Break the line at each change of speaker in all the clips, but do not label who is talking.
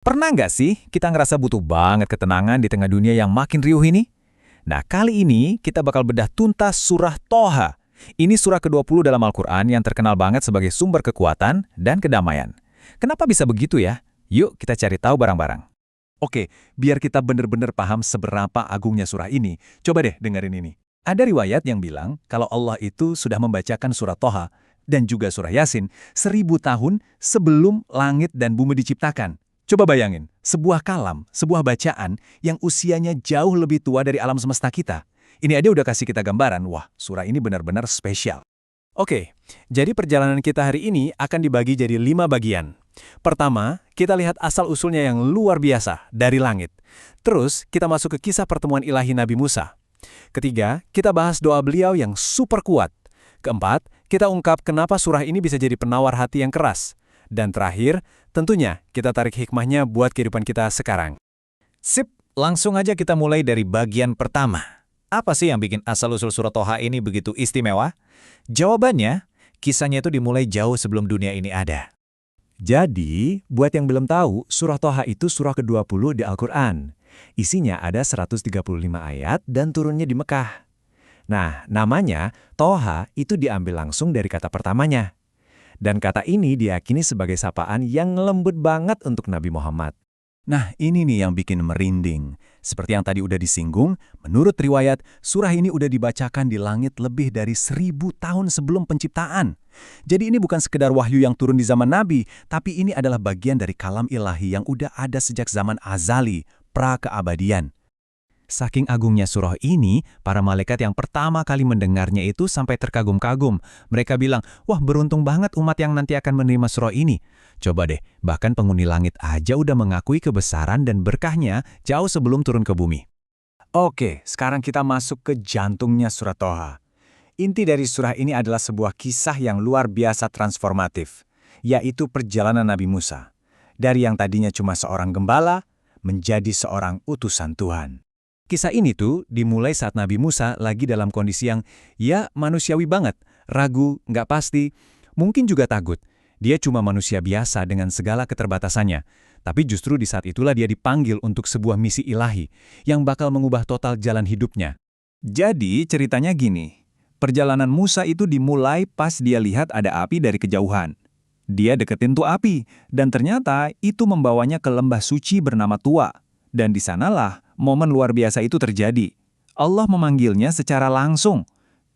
Pernah nggak sih kita ngerasa butuh banget ketenangan di tengah dunia yang makin riuh ini? Nah, kali ini kita bakal bedah tuntas surah Toha. Ini surah ke-20 dalam Al-Quran yang terkenal banget sebagai sumber kekuatan dan kedamaian. Kenapa bisa begitu ya? Yuk kita cari tahu bareng-bareng.
Oke, biar kita benar-benar paham seberapa agungnya surah ini, coba deh dengerin ini. Ada riwayat yang bilang kalau Allah itu sudah membacakan surah Toha dan juga surah Yasin 1000 tahun sebelum langit dan bumi diciptakan. Coba bayangin, sebuah kalam, sebuah bacaan yang usianya jauh lebih tua dari alam semesta kita. Ini aja udah kasih kita gambaran, wah surah ini benar-benar spesial.
Oke, jadi perjalanan kita hari ini akan dibagi jadi 5 bagian. Pertama, kita lihat asal-usulnya yang luar biasa, dari langit. Terus, kita masuk ke kisah pertemuan ilahi Nabi Musa. Ketiga, kita bahas doa beliau yang super kuat. Keempat, kita ungkap kenapa surah ini bisa jadi penawar hati yang keras. Dan terakhir, tentunya kita tarik hikmahnya buat kehidupan kita sekarang.
Sip, langsung aja kita mulai dari bagian pertama. Apa sih yang bikin asal-usul surah Toha ini begitu istimewa? Jawabannya, kisahnya itu dimulai jauh sebelum dunia ini ada.
Jadi, buat yang belum tahu, surah Toha itu surah ke-20 di Al-Quran. Isinya ada 135 ayat dan turunnya di Mekah. Nah, namanya Toha itu diambil langsung dari kata pertamanya. Dan kata ini diyakini sebagai sapaan yang lembut banget untuk Nabi Muhammad. Nah, ini nih yang bikin merinding. Seperti yang tadi udah disinggung, menurut riwayat, surah ini udah dibacakan di langit lebih dari 1000 tahun sebelum penciptaan. Jadi ini bukan sekedar wahyu yang turun di zaman Nabi, tapi ini adalah bagian dari kalam ilahi yang udah ada sejak zaman azali, pra-keabadian. Saking agungnya surah ini, para malaikat yang pertama kali mendengarnya itu sampai terkagum-kagum. Mereka bilang, wah beruntung banget umat yang nanti akan menerima surah ini. Coba deh, bahkan penghuni langit aja udah mengakui kebesaran dan berkahnya jauh sebelum turun ke bumi. Oke, sekarang kita masuk ke jantungnya surah Toha. Inti dari surah ini adalah sebuah kisah yang luar biasa transformatif, yaitu perjalanan Nabi Musa. Dari yang tadinya cuma seorang gembala, menjadi seorang utusan Tuhan. Kisah ini tuh dimulai saat Nabi Musa lagi dalam kondisi yang, ya manusiawi banget, ragu, nggak pasti, mungkin juga takut. Dia cuma manusia biasa dengan segala keterbatasannya. Tapi justru di saat itulah dia dipanggil untuk sebuah misi ilahi yang bakal mengubah total jalan hidupnya. Jadi ceritanya gini, perjalanan Musa itu dimulai pas dia lihat ada api dari kejauhan. Dia deketin tuh api, dan ternyata itu membawanya ke lembah suci bernama Tua. Dan di sanalah momen luar biasa itu terjadi. Allah memanggilnya secara langsung.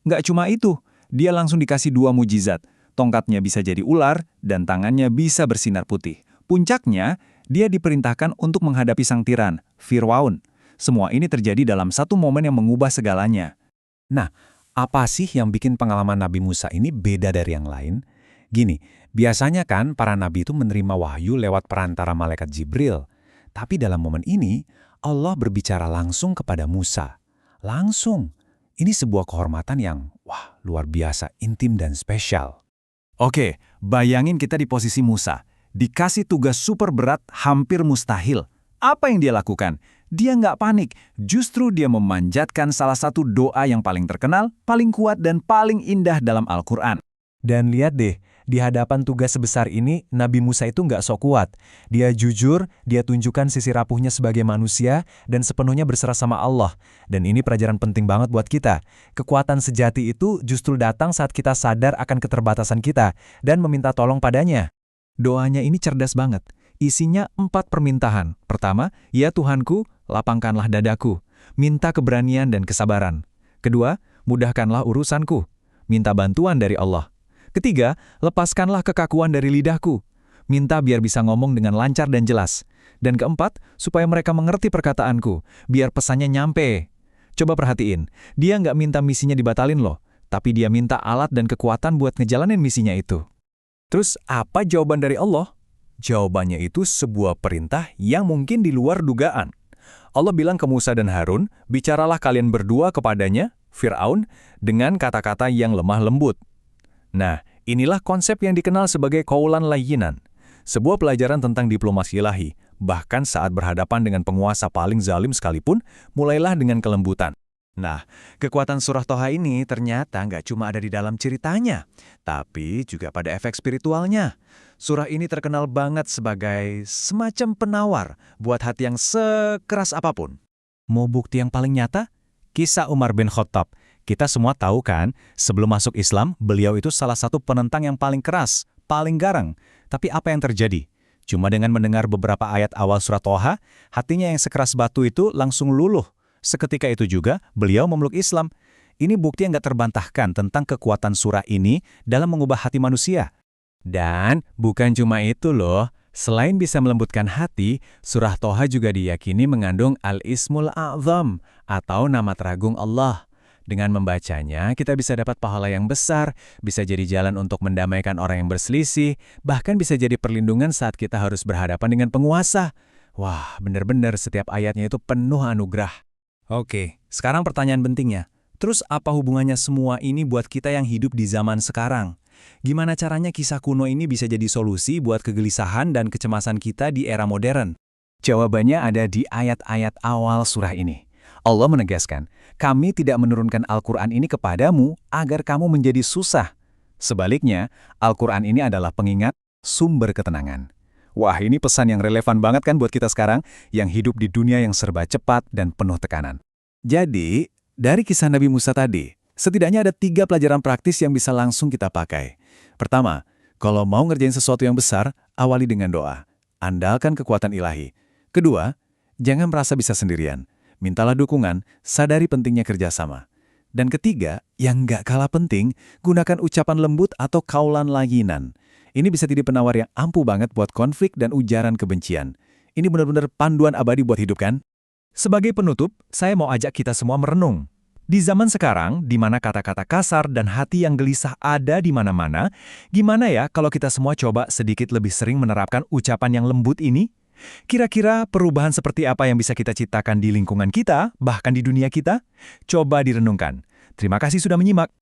Nggak cuma itu, dia langsung dikasih 2 mujizat. Tongkatnya bisa jadi ular, dan tangannya bisa bersinar putih. Puncaknya, dia diperintahkan untuk menghadapi sang tiran, Fir'aun. Semua ini terjadi dalam satu momen yang mengubah segalanya. Nah, apa sih yang bikin pengalaman Nabi Musa ini beda dari yang lain? Gini, biasanya kan para nabi itu menerima wahyu lewat perantara malaikat Jibril. Tapi dalam momen ini, Allah berbicara langsung kepada Musa. Langsung. Ini sebuah kehormatan yang, wah, luar biasa, intim dan spesial. Oke, bayangin kita di posisi Musa. Dikasih tugas super berat, hampir mustahil. Apa yang dia lakukan? Dia nggak panik. Justru dia memanjatkan salah satu doa yang paling terkenal, paling kuat, dan paling indah dalam Al-Quran. Dan lihat deh, di hadapan tugas sebesar ini, Nabi Musa itu nggak sok kuat. Dia jujur, dia tunjukkan sisi rapuhnya sebagai manusia, dan sepenuhnya berserah sama Allah. Dan ini pelajaran penting banget buat kita. Kekuatan sejati itu justru datang saat kita sadar akan keterbatasan kita, dan meminta tolong padanya. Doanya ini cerdas banget. Isinya 4 permintaan. Pertama, ya Tuhanku, lapangkanlah dadaku. Minta keberanian dan kesabaran. Kedua, mudahkanlah urusanku. Minta bantuan dari Allah. Ketiga, lepaskanlah kekakuan dari lidahku. Minta biar bisa ngomong dengan lancar dan jelas. Dan keempat, supaya mereka mengerti perkataanku, biar pesannya nyampe. Coba perhatiin, dia nggak minta misinya dibatalin loh, tapi dia minta alat dan kekuatan buat ngejalanin misinya itu. Terus apa jawaban dari Allah? Jawabannya itu sebuah perintah yang mungkin di luar dugaan. Allah bilang ke Musa dan Harun, bicaralah kalian berdua kepadanya, Fir'aun, dengan kata-kata yang lemah lembut. Nah, inilah konsep yang dikenal sebagai qaulan layyinan, sebuah pelajaran tentang diplomasi ilahi. Bahkan saat berhadapan dengan penguasa paling zalim sekalipun, mulailah dengan kelembutan. Nah, kekuatan surah Toha ini ternyata nggak cuma ada di dalam ceritanya, tapi juga pada efek spiritualnya. Surah ini terkenal banget sebagai semacam penawar buat hati yang sekeras apapun.
Mau bukti yang paling nyata? Kisah Umar bin Khattab. Kita semua tahu kan, sebelum masuk Islam, beliau itu salah satu penentang yang paling keras, paling garang. Tapi apa yang terjadi? Cuma dengan mendengar beberapa ayat awal surat Toha, hatinya yang sekeras batu itu langsung luluh. Seketika itu juga, beliau memeluk Islam. Ini bukti yang gak terbantahkan tentang kekuatan surah ini dalam mengubah hati manusia. Dan bukan cuma itu loh, selain bisa melembutkan hati, surah Toha juga diyakini mengandung Al-Ismul A'zam atau nama teragung Allah. Dengan membacanya, kita bisa dapat pahala yang besar, bisa jadi jalan untuk mendamaikan orang yang berselisih, bahkan bisa jadi perlindungan saat kita harus berhadapan dengan penguasa. Wah, benar-benar setiap ayatnya itu penuh anugerah. Oke, sekarang pertanyaan pentingnya. Terus apa hubungannya semua ini buat kita yang hidup di zaman sekarang? Gimana caranya kisah kuno ini bisa jadi solusi buat kegelisahan dan kecemasan kita di era modern? Jawabannya ada di ayat-ayat awal surah ini. Allah menegaskan, kami tidak menurunkan Al-Quran ini kepadamu agar kamu menjadi susah. Sebaliknya, Al-Quran ini adalah pengingat sumber ketenangan. Wah, ini pesan yang relevan banget kan buat kita sekarang, yang hidup di dunia yang serba cepat dan penuh tekanan. Jadi, dari kisah Nabi Musa tadi, setidaknya ada 3 pelajaran praktis yang bisa langsung kita pakai. Pertama, kalau mau ngerjain sesuatu yang besar, awali dengan doa. Andalkan kekuatan ilahi. Kedua, jangan merasa bisa sendirian. Mintalah dukungan, sadari pentingnya kerjasama. Dan ketiga, yang nggak kalah penting, gunakan ucapan lembut atau kaulan layinan. Ini bisa jadi penawar yang ampuh banget buat konflik dan ujaran kebencian. Ini benar-benar panduan abadi buat hidup kan? Sebagai penutup, saya mau ajak kita semua merenung. Di zaman sekarang, di mana kata-kata kasar dan hati yang gelisah ada di mana-mana, gimana ya kalau kita semua coba sedikit lebih sering menerapkan ucapan yang lembut ini? Kira-kira perubahan seperti apa yang bisa kita ciptakan di lingkungan kita, bahkan di dunia kita? Coba direnungkan. Terima kasih sudah menyimak.